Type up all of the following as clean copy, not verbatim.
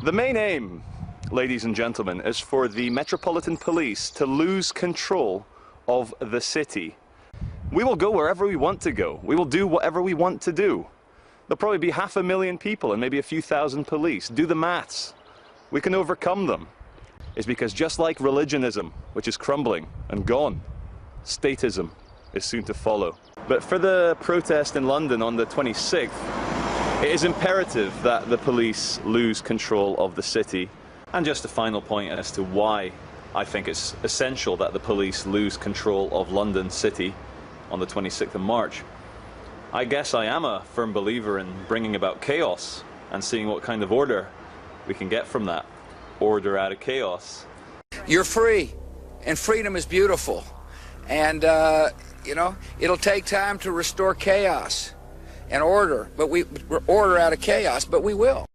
The main aim, ladies and gentlemen, is for the Metropolitan Police to lose control of the city. We will go wherever we want to go. We will do whatever we want to do. There'll probably be 500,000 people and maybe a few thousand police. Do the maths. We can overcome them. It's because just like religionism, which is crumbling and gone, statism is soon to follow. But for the protest in London on the 26th, it is imperative that the police lose control of the city. And just a final point as to why I think it's essential that the police lose control of London City on the 26th of March. I guess I am a firm believer in bringing about chaos and seeing what kind of order we can get from that. Order out of chaos. You're free, and freedom is beautiful. And, you know, it'll take time to restore chaos and order, but we're order out of chaos, but we will.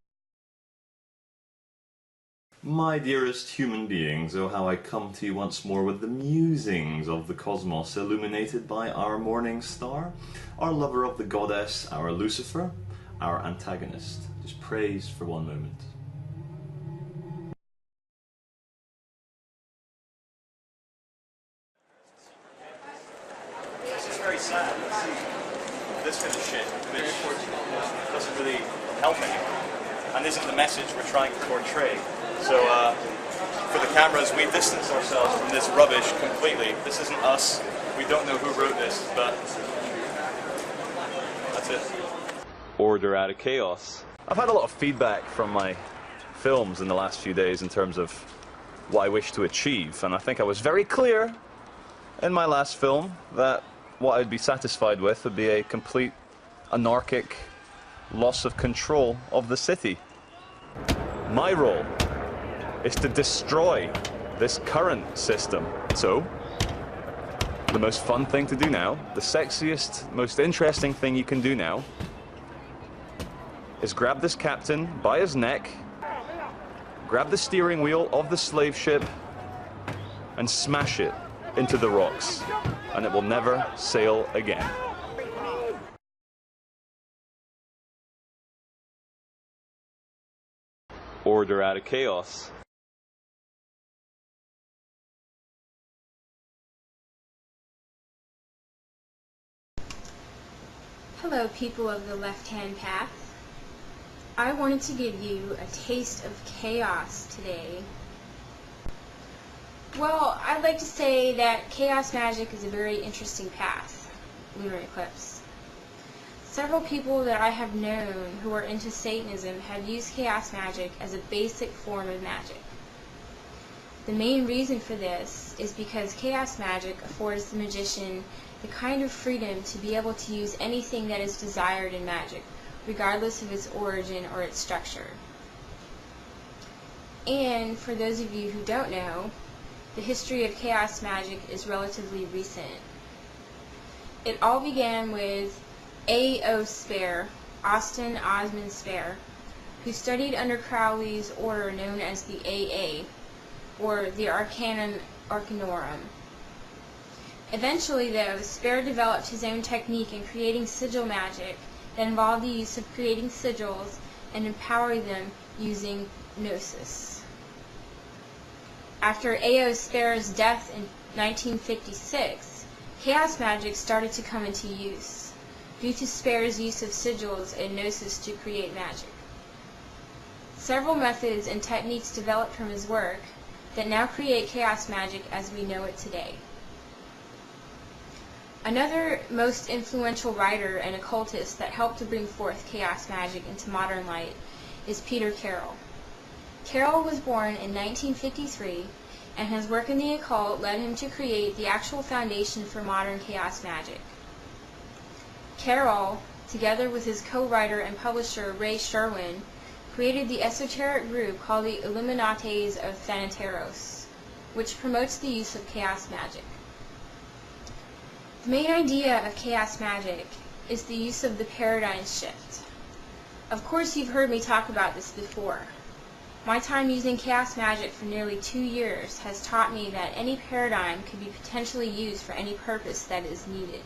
My dearest human beings, oh how I come to you once more with the musings of the cosmos illuminated by our morning star, our lover of the goddess, our Lucifer, our antagonist. Just praise for one moment. This is very sad to see this kind of shit, which doesn't really help anyone, and isn't the message we're trying to portray. So, for the cameras, we distance ourselves from this rubbish completely. This isn't us. We don't know who wrote this, but that's it. Order out of chaos. I've had a lot of feedback from my films in the last few days in terms of what I wish to achieve, and I think I was very clear in my last film that what I'd be satisfied with would be a complete anarchic loss of control of the city. My role is to destroy this current system. So, the most fun thing to do now, the sexiest, most interesting thing you can do now, is grab this captain by his neck, grab the steering wheel of the slave ship, and smash it into the rocks, and it will never sail again. Order out of chaos. Hello, people of the left-hand path. I wanted to give you a taste of chaos today. Well, I'd like to say that chaos magic is a very interesting path, lunar eclipse. Several people that I have known who are into Satanism have used chaos magic as a basic form of magic. The main reason for this is because chaos magic affords the magician the kind of freedom to be able to use anything that is desired in magic, regardless of its origin or its structure. And for those of you who don't know, the history of chaos magic is relatively recent. It all began with A.O. Spare, Austin Osman Spare, who studied under Crowley's order known as the AA, or the Arcanum Arcanorum. Eventually, though, Spare developed his own technique in creating sigil magic that involved the use of creating sigils and empowering them using gnosis. After A.O. Spare's death in 1956, chaos magic started to come into use, due to Spare's use of sigils and gnosis to create magic. Several methods and techniques developed from his work that now create chaos magic as we know it today. Another most influential writer and occultist that helped to bring forth chaos magic into modern light is Peter Carroll. Carroll was born in 1953, and his work in the occult led him to create the actual foundation for modern chaos magic. Carroll, together with his co-writer and publisher Ray Sherwin, created the esoteric group called the Illuminates of Thanateros, which promotes the use of chaos magic. The main idea of chaos magic is the use of the paradigm shift. Of course, you've heard me talk about this before. My time using chaos magic for nearly 2 years has taught me that any paradigm could be potentially used for any purpose that is needed.